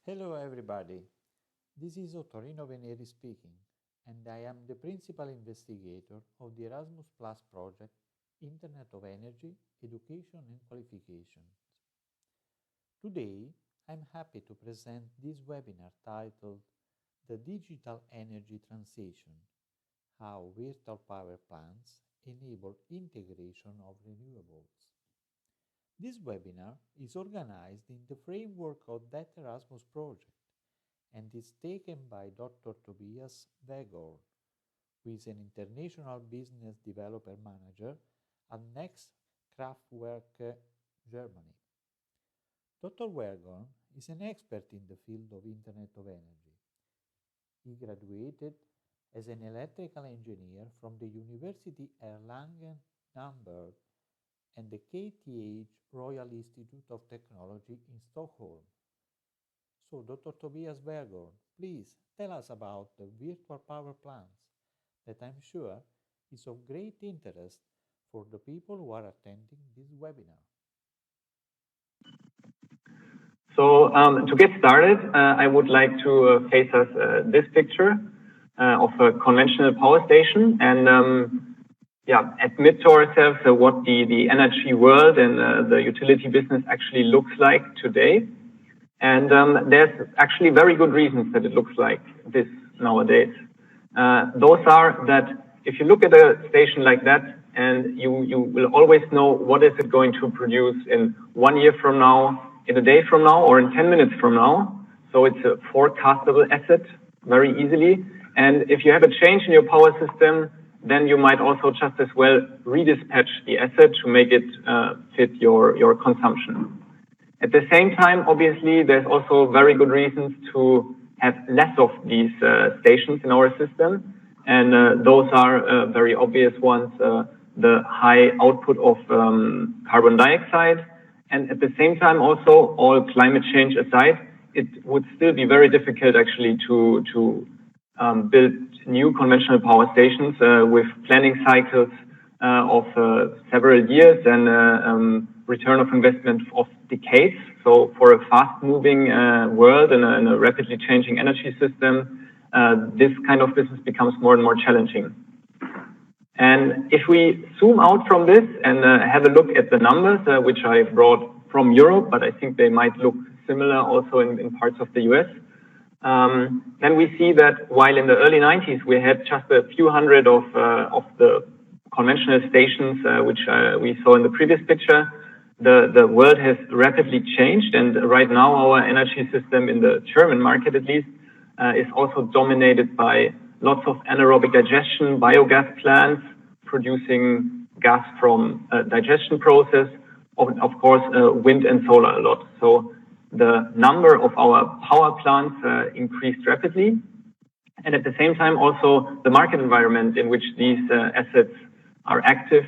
Hello everybody, this is Ottorino Veneri speaking, and I am the principal investigator of the Erasmus Plus project, Internet of Energy, Education and Qualifications. Today, I'm happy to present this webinar titled The Digital Energy Transition, How Virtual Power Plants Enable Integration of Renewables. This webinar is organized in the framework of that Erasmus project and is taken by Dr. Tobias Weghorn, who is an international business developer manager at Next Kraftwerke, Germany. Dr. Weghorn is an expert in the field of Internet of Energy. He graduated as an electrical engineer from the University Erlangen-Nuremberg and the KTH Royal Institute of Technology in Stockholm. So, Dr. Tobias Weghorn, please tell us about the virtual power plants that I'm sure is of great interest for the people who are attending this webinar. So, to get started, I would like to face us this picture of a conventional power station and admit to ourselves what the energy world and the utility business actually looks like today. And there's actually very good reasons that it looks like this nowadays. Those are that if you look at a station like that, and you will always know what is it going to produce in 1 year from now, in a day from now, or in 10 minutes from now. So it's a forecastable asset very easily. And if you have a change in your power system, then you might also just as well redispatch the asset to make it fit your consumption. At the same time, obviously, there's also very good reasons to have less of these stations in our system. And those are very obvious ones, the high output of carbon dioxide. And at the same time, also, all climate change aside, it would still be very difficult actually to build new conventional power stations with planning cycles of several years and return of investment of decades. So for a fast-moving world and a rapidly changing energy system, this kind of business becomes more and more challenging. And if we zoom out from this and have a look at the numbers, which I brought from Europe, but I think they might look similar also in parts of the US, then we see that while in the early 90s we had just a few hundred of the conventional stations, which we saw in the previous picture, the world has rapidly changed, and right now our energy system in the German market at least is also dominated by lots of anaerobic digestion, biogas plants producing gas from a digestion process, of course wind and solar a lot. So the number of our power plants increased rapidly, and at the same time also the market environment in which these assets are active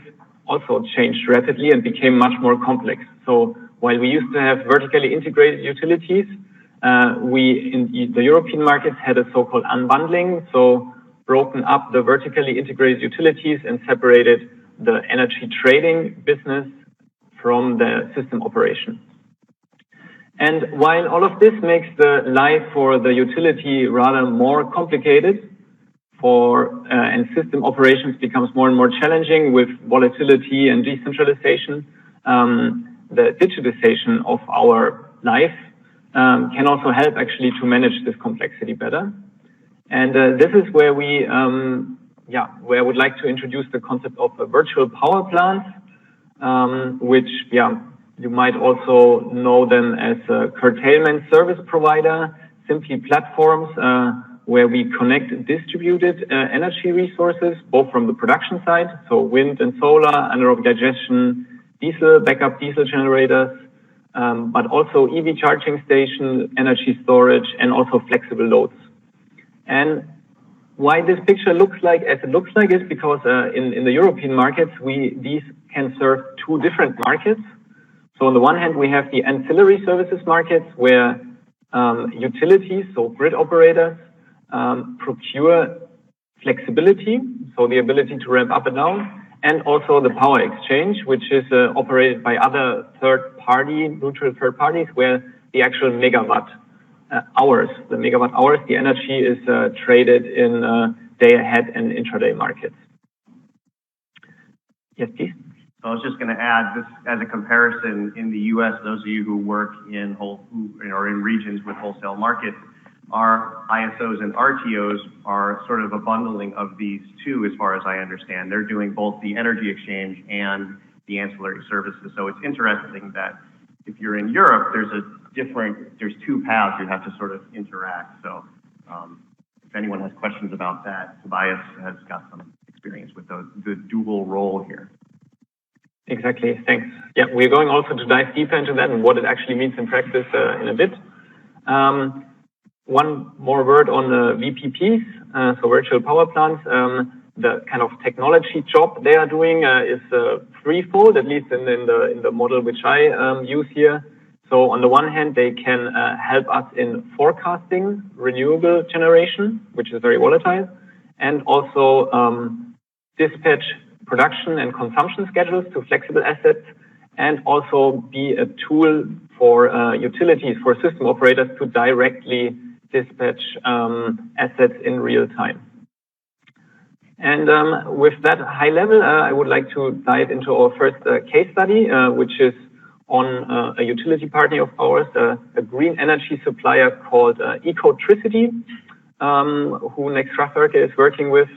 also changed rapidly and became much more complex. So while we used to have vertically integrated utilities, we in the European markets had a so-called unbundling, so broken up the vertically integrated utilities and separated the energy trading business from the system operation. And while all of this makes the life for the utility rather more complicated, and system operations becomes more and more challenging with volatility and decentralization, the digitization of our life can also help actually to manage this complexity better. And this is where where I would like to introduce the concept of a virtual power plant, which you might also know them as a curtailment service provider, simply platforms where we connect distributed energy resources, both from the production side, so wind and solar, anaerobic digestion, diesel, backup diesel generators, but also EV charging stations, energy storage, and also flexible loads. And why this picture looks like as it looks like is because in the European markets, these can serve two different markets. So on the one hand, we have the ancillary services markets where utilities, so grid operators, procure flexibility, so the ability to ramp up and down, and also the power exchange, which is operated by other neutral third parties, where the actual megawatt hours, the megawatt hours. The energy is traded in day ahead and intraday markets. Yes, please. So I was just going to add this as a comparison. In the U.S., those of you who work in in regions with wholesale markets, our ISOs and RTOs are sort of a bundling of these two, as far as I understand. They're doing both the energy exchange and the ancillary services. So it's interesting that if you're in Europe, there's two paths you have to sort of interact. So if anyone has questions about that, Tobias has got some experience with the dual role here. Exactly, thanks. Yeah, we're going also to dive deeper into that and what it actually means in practice in a bit. One more word on the VPPs, so virtual power plants. The kind of technology job they are doing is threefold, at least in the model which I use here. So on the one hand, they can help us in forecasting renewable generation, which is very volatile, and also dispatch production and consumption schedules to flexible assets, and also be a tool for utilities, for system operators to directly dispatch assets in real time. And with that high level, I would like to dive into our first case study, which is on a utility partner of ours, a green energy supplier called Ecotricity, who Next Kraftwerke is working with.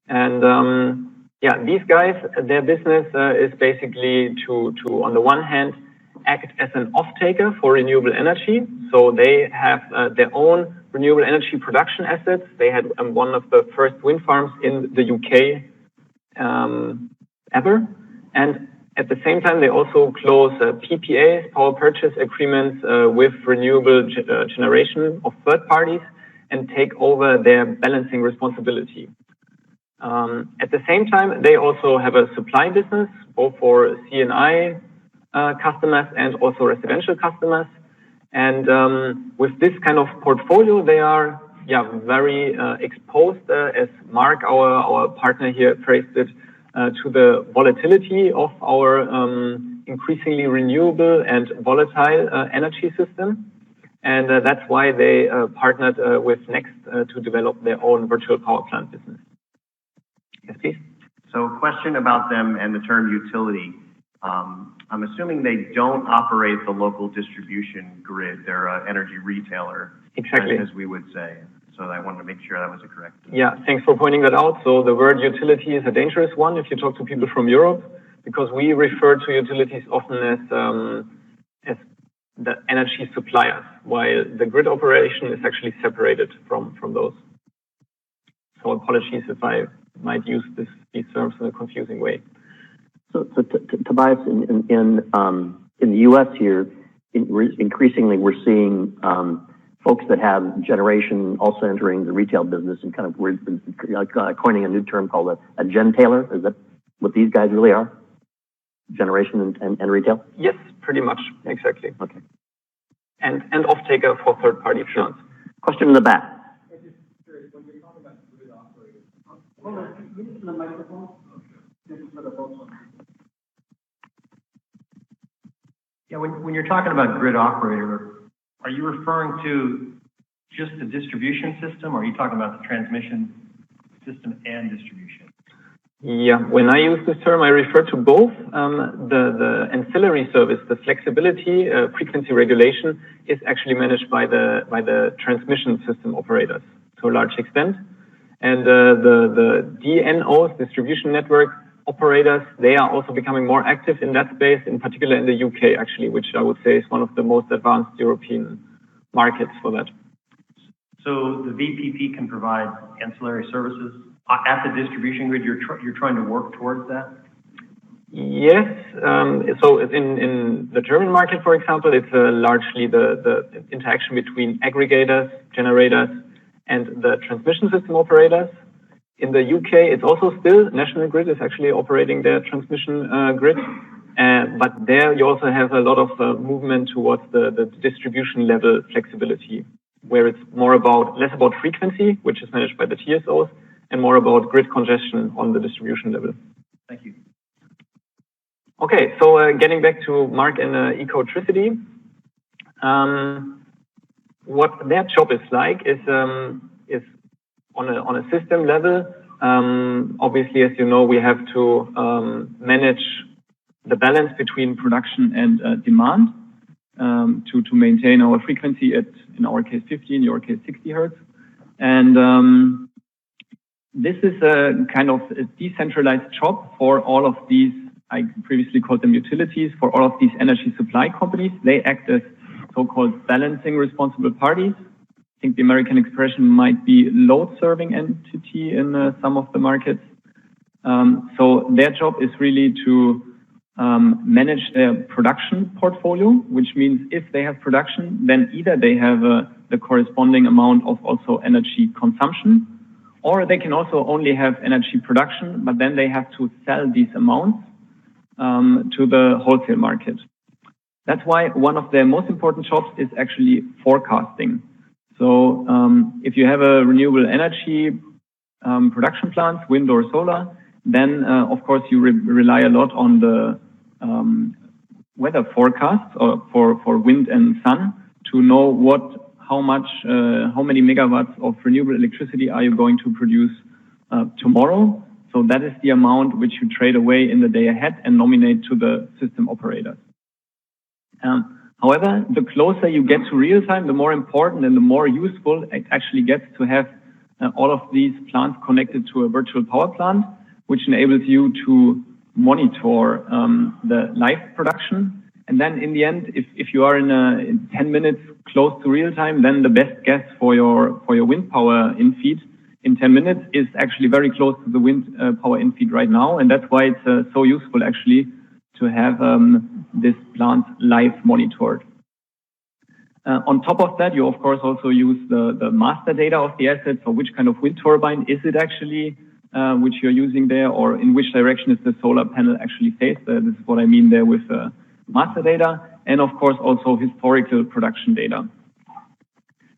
And yeah, these guys, their business is basically to on the one hand, act as an off-taker for renewable energy. So they have their own renewable energy production assets. They had one of the first wind farms in the UK ever. And at the same time, they also close PPAs, power purchase agreements with renewable generation of third parties and take over their balancing responsibility. At the same time, they also have a supply business, both for C&I customers and also residential customers. And with this kind of portfolio, they are very exposed, as Mark, our partner here, phrased it, to the volatility of our increasingly renewable and volatile energy system. And that's why they partnered with Next to develop their own virtual power plant business. Yes, please. So question about them and the term utility. I'm assuming they don't operate the local distribution grid. They're an energy retailer, exactly, as we would say. So I wanted to make sure that was correct. Yeah, thanks for pointing that out. So the word utility is a dangerous one if you talk to people from Europe, because we refer to utilities often as the energy suppliers, while the grid operation is actually separated from those. So apologies if I might use these terms in a confusing way. So Tobias, in the U.S. here, increasingly we're seeing folks that have generation also entering the retail business, and kind of we're coining a new term called a gentailer. Is that what these guys really are? Generation and retail? Yes, pretty much, exactly. Okay. And off-taker for third-party plants. Question in the back. I'm just curious, when you're talking about grid operators, hold on, can you use the microphone? This is for the folks on. Yeah, when you're talking about grid operator, are you referring to just the distribution system, or are you talking about the transmission system and distribution? Yeah, when I use this term, I refer to both. The ancillary service, the flexibility, frequency regulation is actually managed by the transmission system operators to a large extent. And the DNOs, distribution network operators, they are also becoming more active in that space, in particular in the UK, actually, which I would say is one of the most advanced European markets for that. So the VPP can provide ancillary services at the distribution grid. You're trying to work towards that? Yes. So in the German market, for example, it's largely the interaction between aggregators, generators, and the transmission system operators. In the UK, it's also still National Grid is actually operating their transmission grid. But there you also have a lot of movement towards the distribution level flexibility, where it's less about frequency, which is managed by the TSOs, and more about grid congestion on the distribution level. Thank you. Okay, so getting back to Mark and Ecotricity. what their job is like is on a system level. Obviously, as you know, we have to manage the balance between production and demand to maintain our frequency at, in our case, 50, in your case, 60 hertz. And this is a kind of a decentralized job for all of these, I previously called them utilities, for all of these energy supply companies. They act as so-called balancing responsible parties. I think the American expression might be load-serving entity in some of the markets. So their job is really to manage their production portfolio, which means if they have production, then either they have the corresponding amount of also energy consumption, or they can also only have energy production, but then they have to sell these amounts to the wholesale market. That's why one of their most important jobs is actually forecasting. So if you have a renewable energy production plant, wind or solar, then of course you rely a lot on the weather forecasts for wind and sun to know how many megawatts of renewable electricity are you going to produce tomorrow. So that is the amount which you trade away in the day ahead and nominate to the system operators. However, the closer you get to real time, the more important and the more useful it actually gets to have all of these plants connected to a virtual power plant, which enables you to monitor the live production. And then in the end, if you are in 10 minutes close to real time, then the best guess for your wind power infeed in 10 minutes is actually very close to the wind power infeed right now. And that's why it's so useful actually to have this plant live monitored. On top of that, you of course also use the master data of the asset. So which kind of wind turbine is it actually which you're using there, or in which direction is the solar panel actually faced? This is what I mean there with master data, and of course also historical production data.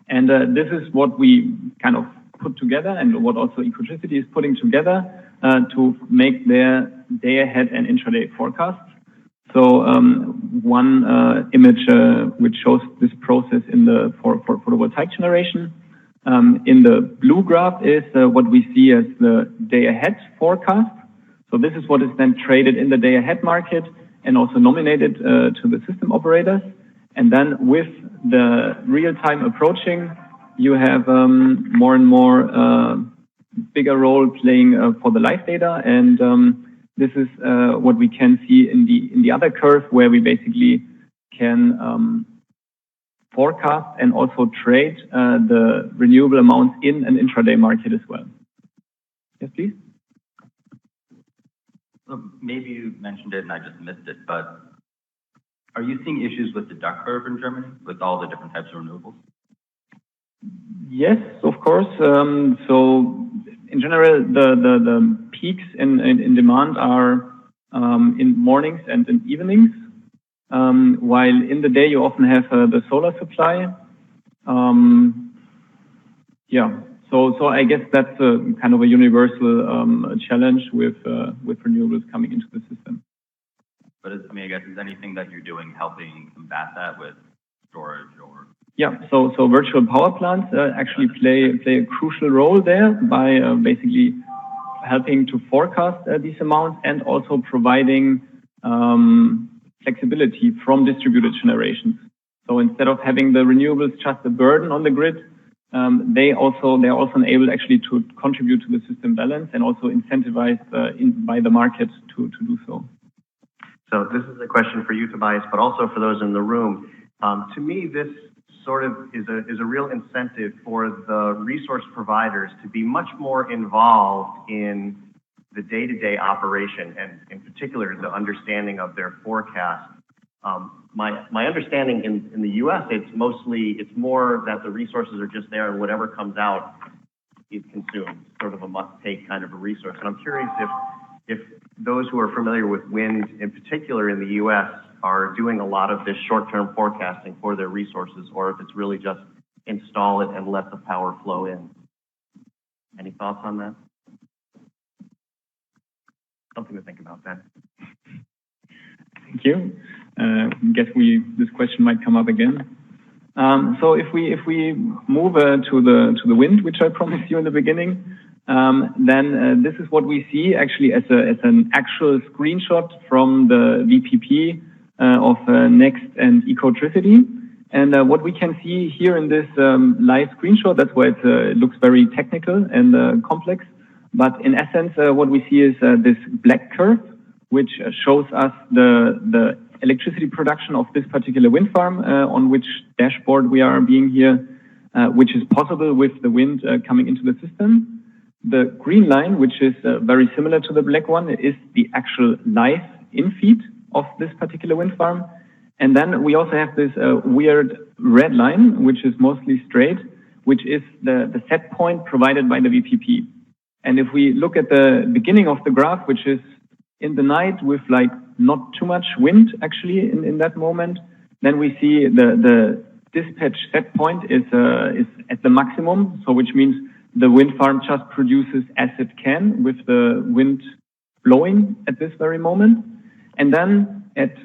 And this is what we kind of put together, and what also Ecotricity is putting together to make their day ahead and intraday forecasts. So one image which shows this process in the for photovoltaic generation. In the blue graph is what we see as the day ahead forecast. So this is what is then traded in the day ahead market and also nominated to the system operators. And then with the real time approaching, you have more and more bigger role playing for the live data. And this is what we can see in the other curve, where we basically can forecast and also trade the renewable amounts in an intraday market as well. Yes, please. Maybe you mentioned it and I just missed it, but are you seeing issues with the duck curve in Germany with all the different types of renewables? Yes, of course. So in general, the peaks in demand are in mornings and in evenings, while in the day you often have the solar supply. Yeah, so I guess that's a kind of a universal challenge with renewables coming into the system. But I mean, I guess is anything that you're doing helping combat that with storage or? Yeah, so virtual power plants actually play a crucial role there by basically helping to forecast these amounts and also providing flexibility from distributed generations. So instead of having the renewables just a burden on the grid, they are also enabled actually to contribute to the system balance and also incentivized by the market to do so. So this is a question for you, Tobias, but also for those in the room. To me, this sort of is a real incentive for the resource providers to be much more involved in the day-to-day operation, and in particular the understanding of their forecast. My understanding in the U.S. it's more that the resources are just there and whatever comes out is consumed, sort of a must-take kind of a resource. And I'm curious if those who are familiar with wind, in particular in the U.S., are doing a lot of this short-term forecasting for their resources, or if it's really just install it and let the power flow in. Any thoughts on that? Something to think about then. Thank you. Guess this question might come up again. So if we move to the wind, which I promised you in the beginning, then this is what we see actually as an actual screenshot from the VPP of Next and Ecotricity. And what we can see here in this live screenshot, that's why it looks very technical and complex. But in essence, what we see is this black curve, which shows us the electricity production of this particular wind farm, on which dashboard we are being here, which is possible with the wind coming into the system. The green line, which is very similar to the black one, is the actual live infeed of this particular wind farm. And then we also have this weird red line, which is mostly straight, which is the set point provided by the VPP. And if we look at the beginning of the graph, which is in the night with like not too much wind actually in that moment, then we see the dispatch set point is at the maximum. So which means the wind farm just produces as it can with the wind blowing at this very moment. And then it's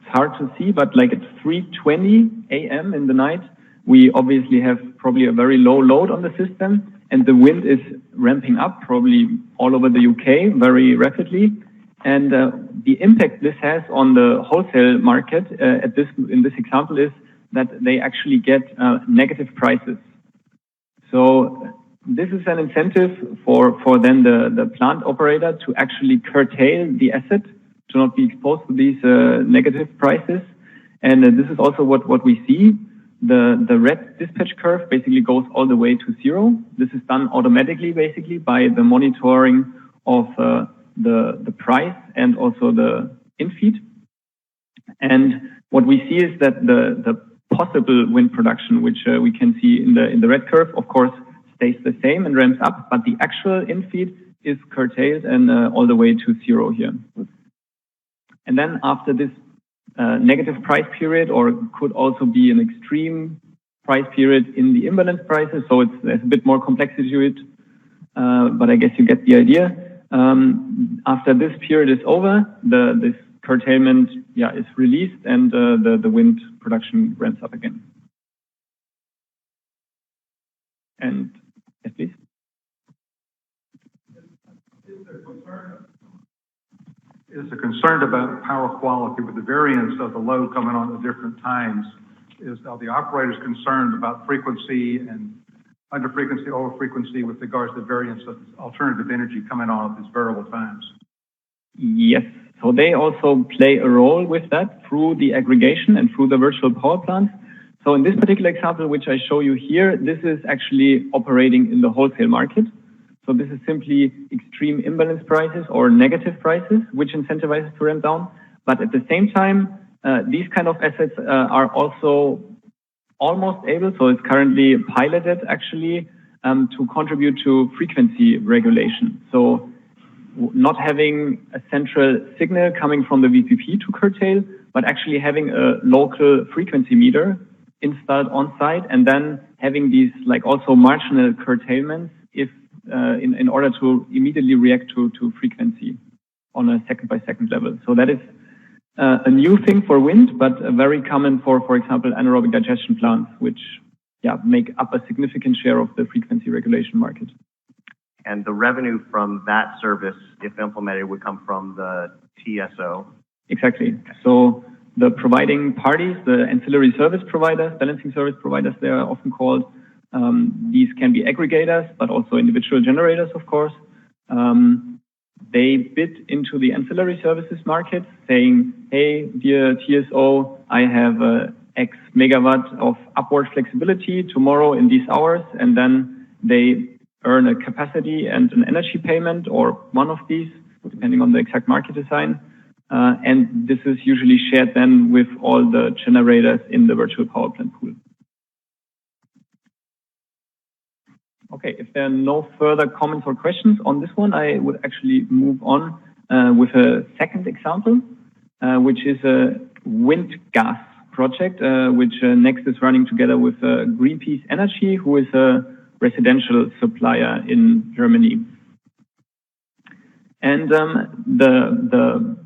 hard to see, but like at 3:20 a.m. in the night, we obviously have probably a very low load on the system, and the wind is ramping up probably all over the UK very rapidly. And the impact this has on the wholesale market in this example is that they actually get negative prices. So this is an incentive for then the plant operator to actually curtail the asset, to not be exposed to these negative prices. And this is also what we see. The red dispatch curve basically goes all the way to zero. This is done automatically basically by the monitoring of the price and also the infeed. And what we see is that the possible wind production, which we can see in the red curve, of course, stays the same and ramps up, but the actual infeed is curtailed and all the way to zero here. And then after this negative price period, or could also be an extreme price period in the imbalance prices, so there's a bit more complexity to it, but I guess you get the idea. After this period is over, this curtailment is released, and the wind production ramps up again. And yes, please. Is a concern about power quality with the variance of the load coming on at different times. Are the operators concerned about frequency and under frequency, over frequency with regards to the variance of alternative energy coming on at these variable times? Yes, so they also play a role with that through the aggregation and through the virtual power plants. So in this particular example, which I show you here, this is actually operating in the wholesale market. So this is simply extreme imbalance prices or negative prices, which incentivizes to ramp down. But at the same time, these kind of assets are also almost able, so it's currently piloted actually, to contribute to frequency regulation. So not having a central signal coming from the VPP to curtail, but actually having a local frequency meter installed on site, and then having these like also marginal curtailments if in order to immediately react to frequency on a second by second level. So that is a new thing for wind, but very common for example, anaerobic digestion plants, which make up a significant share of the frequency regulation market. And the revenue from that service, if implemented, would come from the TSO? Exactly. So the providing parties, the ancillary service providers, balancing service providers, they are often called. These can be aggregators, but also individual generators, of course. They bid into the ancillary services market, saying, hey, dear TSO, I have X megawatt of upward flexibility tomorrow in these hours, and then they earn a capacity and an energy payment, or one of these, depending on the exact market design. And this is usually shared then with all the generators in the virtual power plant pool. Okay, if there are no further comments or questions on this one, I would actually move on with a second example, which is a wind gas project, which Next is running together with Greenpeace Energy, who is a residential supplier in Germany. And the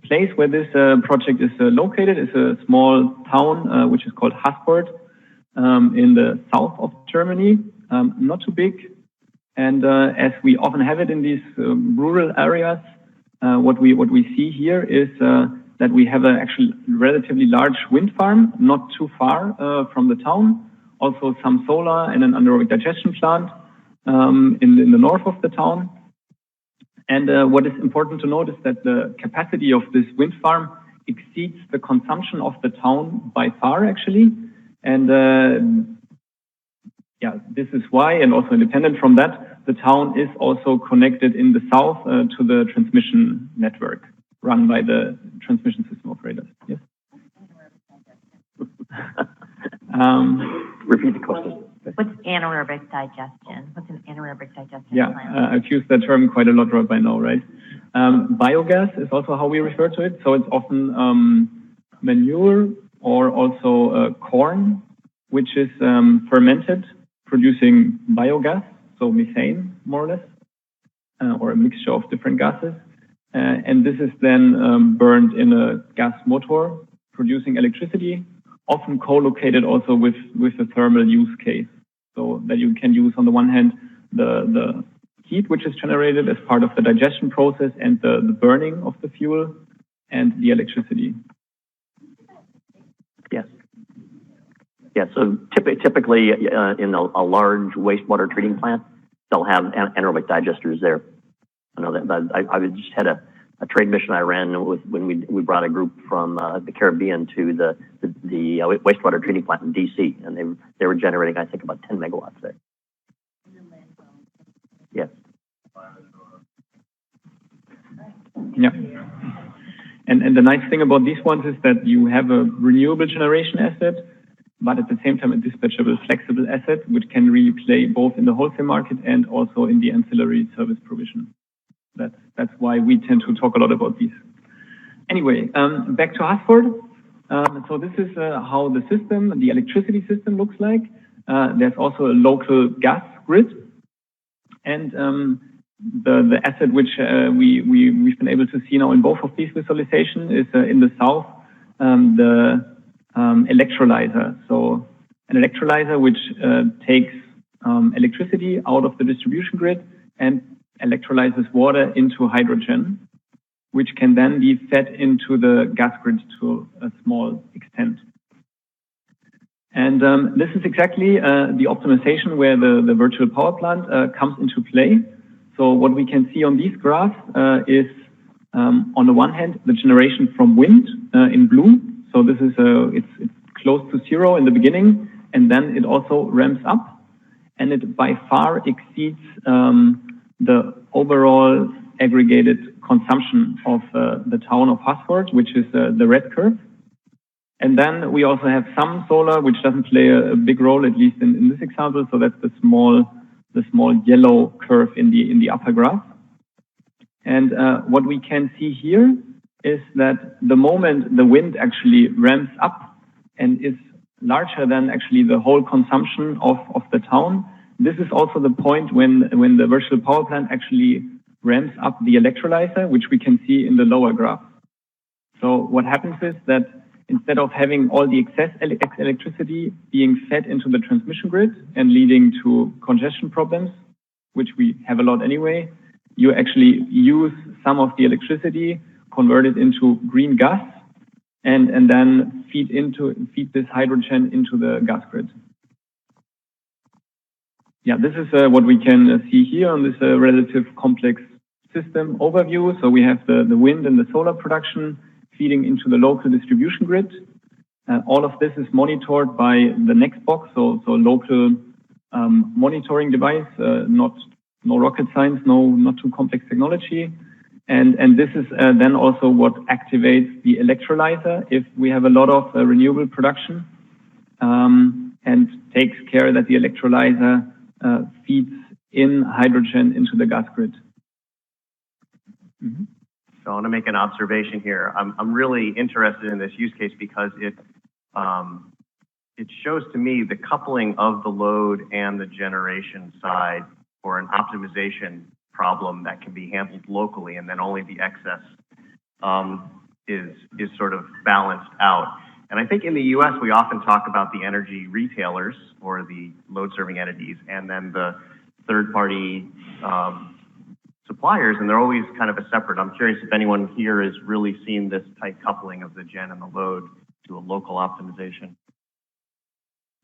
place where this project is located is a small town which is called Hasport, in the south of Germany, not too big. And as we often have it in these rural areas, what we see here is that we have an actually relatively large wind farm, not too far from the town. Also some solar and an anaerobic digestion plant in the north of the town. And what is important to note is that the capacity of this wind farm exceeds the consumption of the town by far, actually. And yeah, this is why, and also independent from that, the town is also connected in the south to the transmission network run by the transmission system operators. Yes. Repeat the question. What's anaerobic digestion? What's an anaerobic digestion Yeah, plant? I've used that term quite a lot right by now, right? Biogas is also how we refer to it. So it's often manure or also corn, which is fermented, producing biogas, so methane, more or less, or a mixture of different gases. And this is then burned in a gas motor, producing electricity, often co-located also with a thermal use case. So that you can use, on the one hand, the heat which is generated as part of the digestion process and the burning of the fuel and the electricity. Yes. Yeah, so typically in a large wastewater treating plant, they'll have anaerobic digesters there. I know that I just had a trade mission I ran when we brought a group from the Caribbean to the wastewater treating plant in DC, and they were generating, I think, about 10 megawatts there. Yes. Yeah. And the nice thing about these ones is that you have a renewable generation asset, but at the same time a dispatchable, flexible asset, which can really play both in the wholesale market and also in the ancillary service provision. That's why we tend to talk a lot about these. Anyway, back to Hasford. So this is how the system, the electricity system looks like. There's also a local gas grid. And the asset which we've been able to see now in both of these visualizations is in the south, the electrolyzer. So an electrolyzer which takes electricity out of the distribution grid and electrolyzes water into hydrogen, which can then be fed into the gas grid to a small extent. And this is exactly the optimization where the virtual power plant comes into play. So what we can see on these graphs is, on the one hand, the generation from wind in blue. So this is it's close to zero in the beginning, and then it also ramps up, and it by far exceeds the overall aggregated consumption of the town of Hasford, which is the red curve. And then we also have some solar, which doesn't play a big role, at least in this example. So that's the small yellow curve in the upper graph. And what we can see here is that the moment the wind actually ramps up and is larger than actually the whole consumption of the town, this is also the point when the virtual power plant actually ramps up the electrolyzer, which we can see in the lower graph. So what happens is that instead of having all the excess electricity being fed into the transmission grid and leading to congestion problems, which we have a lot anyway, you actually use some of the electricity, convert it into green gas, and then feed this hydrogen into the gas grid. Yeah, this is what we can see here on this relative complex system overview. So we have the wind and the solar production feeding into the local distribution grid. All of this is monitored by the Next box, so local monitoring device, no rocket science, not too complex technology. And this is then also what activates the electrolyzer if we have a lot of renewable production, and takes care that the electrolyzer feeds in hydrogen into the gas grid. Mm-hmm. So I want to make an observation here. I'm really interested in this use case because it shows to me the coupling of the load and the generation side for an optimization problem that can be handled locally, and then only the excess is sort of balanced out. And I think in the US, we often talk about the energy retailers or the load serving entities and then the third party suppliers, and they're always kind of a separate. I'm curious if anyone here has really seen this tight coupling of the gen and the load to a local optimization.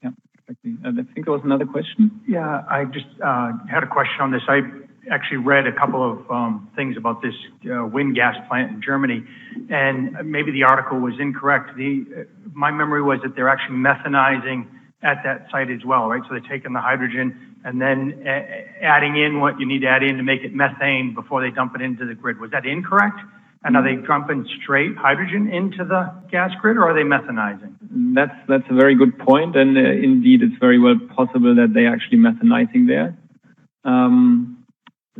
Yeah, exactly. I think there was another question. Yeah, I just had a question on this. I actually read a couple of things about this wind gas plant in Germany, and maybe the article was incorrect. My memory was that they're actually methanizing at that site as well, right? So they're taking the hydrogen and then adding in what you need to add in to make it methane before they dump it into the grid. Was that incorrect? And are they dumping straight hydrogen into the gas grid, or are they methanizing? That's a very good point, and indeed, it's very well possible that they're actually methanizing there.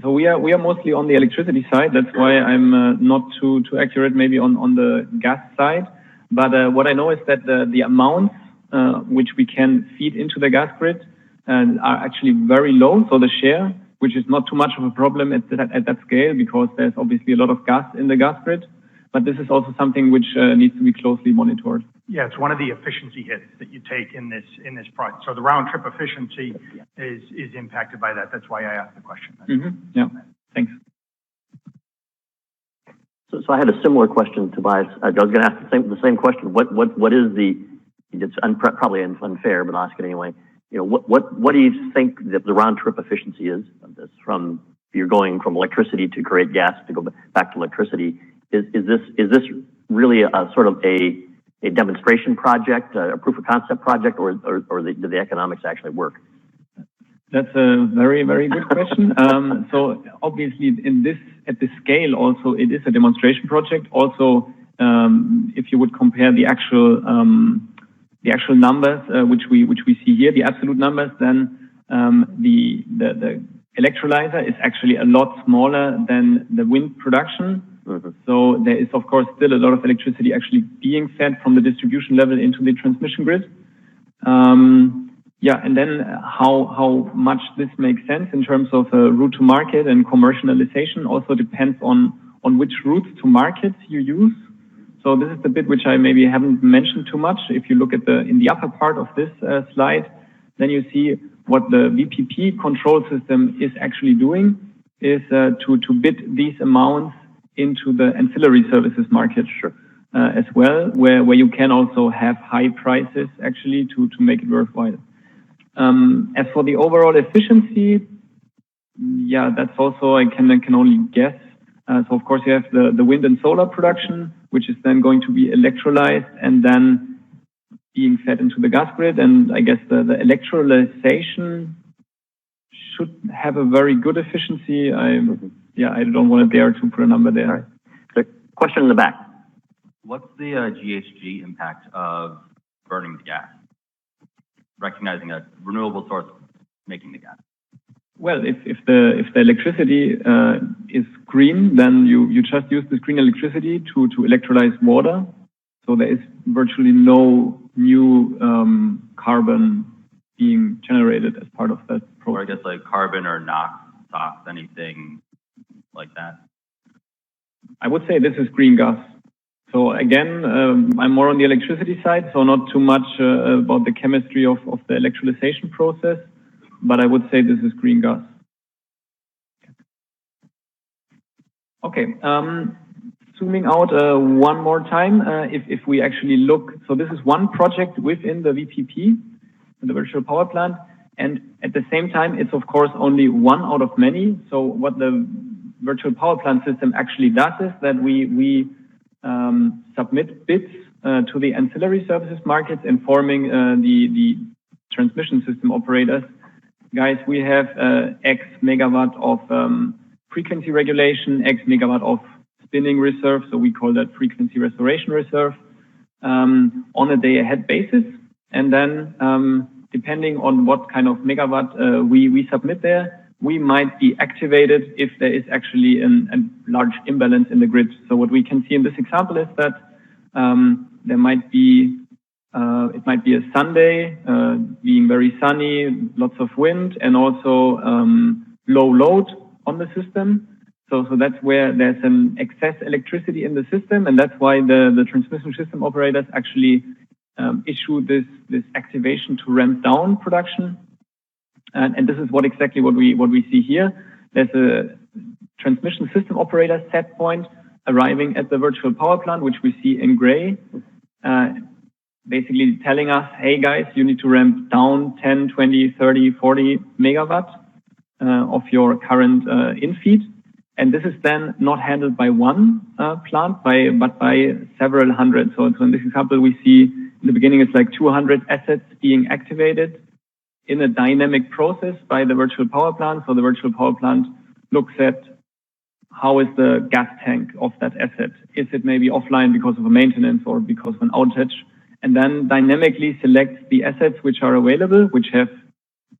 So we are mostly on the electricity side. That's why I'm not too accurate maybe on the gas side. But what I know is that the amounts which we can feed into the gas grid are actually very low. So the share, which is not too much of a problem at that scale, because there's obviously a lot of gas in the gas grid. But this is also something which needs to be closely monitored. Yeah, it's one of the efficiency hits that you take in this project. So the round trip efficiency is impacted by that. That's why I asked the question. Yeah, thanks. So I had a similar question, Tobias. I was going to ask the same question. What is the? It's probably unfair, but I'll ask it anyway. You know, what do you think that the round trip efficiency is of this? From you're going from electricity to create gas to go back to electricity. Is this really a sort of a demonstration project, a proof of concept project, or do the economics actually work? That's a very, very good question. So obviously at this scale also, it is a demonstration project. Also, if you would compare the actual numbers, which we see here, the absolute numbers, then the electrolyzer is actually a lot smaller than the wind production. Mm-hmm. So there is, of course, still a lot of electricity actually being fed from the distribution level into the transmission grid. Yeah, and then how much this makes sense in terms of route to market and commercialization also depends on which routes to market you use. So this is the bit which I maybe haven't mentioned too much. If you look at in the upper part of this slide, then you see what the VPP control system is actually doing is to bid these amounts into the ancillary services market as well, where you can also have high prices actually to make it worthwhile. As for the overall efficiency, yeah, that's also I can only guess. So of course you have the wind and solar production, which is then going to be electrolyzed and then being fed into the gas grid. And I guess the electrolyzation should have a very good efficiency. I don't want to dare to put a number there. All right. The question in the back. What's the GHG impact of burning the gas? Recognizing a renewable source making the gas. Well, if the electricity is green, then you just use this green electricity to electrolyze water. So there is virtually no new carbon being generated as part of that process. Or I guess like carbon or NOx, SOx, anything like that. I would say this is green gas. So again, I'm more on the electricity side, so not too much about the chemistry of the electrolyzation process, but I would say this is green gas. Okay, zooming out one more time, if we actually look, so this is one project within the VPP, the virtual power plant, and at the same time, it's of course only one out of many. So what the virtual power plant system actually does is that we submit bids to the ancillary services markets, informing the transmission system operators, guys, we have X megawatt of frequency regulation, X megawatt of spinning reserve, so we call that frequency restoration reserve, on a day ahead basis. And then depending on what kind of megawatt we submit there, we might be activated if there is actually a large imbalance in the grid. So what we can see in this example is that there might be, it might be a Sunday, being very sunny, lots of wind, and also low load on the system. So that's where there's an excess electricity in the system, and that's why the transmission system operators actually issue this activation to ramp down production. And this is exactly what we see here. There's a transmission system operator set point arriving at the virtual power plant, which we see in gray, basically telling us, hey guys, you need to ramp down 10, 20, 30, 40 megawatts of your current infeed. And this is then not handled by one plant, but by several hundred. So in this example, we see in the beginning, it's like 200 assets being activated in a dynamic process by the virtual power plant. So the virtual power plant looks at how is the gas tank of that asset. Is it maybe offline because of a maintenance or because of an outage? And then dynamically selects the assets which are available, which have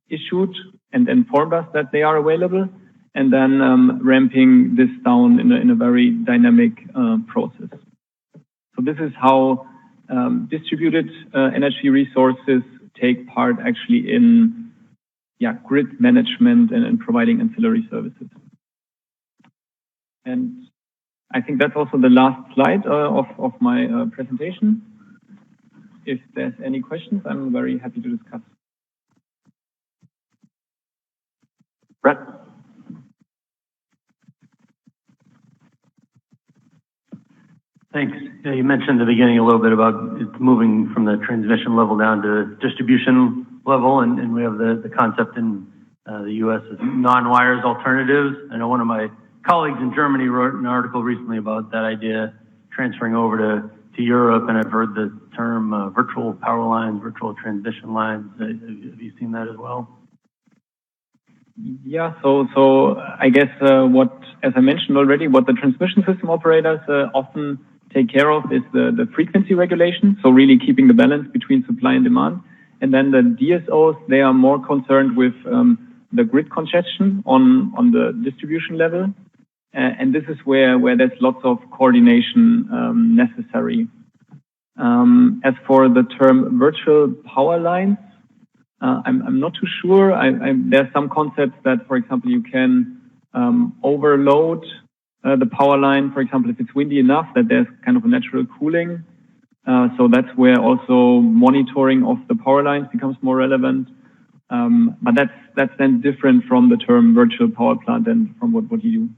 issued and informed us that they are available, and then ramping this down in a very dynamic process. So this is how distributed energy resources take part actually in grid management and providing ancillary services. And I think that's also the last slide of my presentation. If there's any questions, I'm very happy to discuss. Brett? Thanks. Yeah, you mentioned at the beginning a little bit about it moving from the transmission level down to distribution level, and we have the concept in the U.S. as non-wires alternatives. I know one of my colleagues in Germany wrote an article recently about that idea transferring over to Europe, and I've heard the term virtual power lines, virtual transmission lines. Have you seen that as well? Yeah, so I guess as I mentioned already, what the transmission system operators often take care of is the frequency regulation, so really keeping the balance between supply and demand. And then the DSOs, they are more concerned with the grid congestion on the distribution level. And this is where there's lots of coordination necessary. As for the term virtual power lines, I'm not too sure. There's some concepts that, for example, you can overload the power line, for example, if it's windy enough that there's kind of a natural cooling. So that's where also monitoring of the power lines becomes more relevant. But that's then different from the term virtual power plant and from what you do.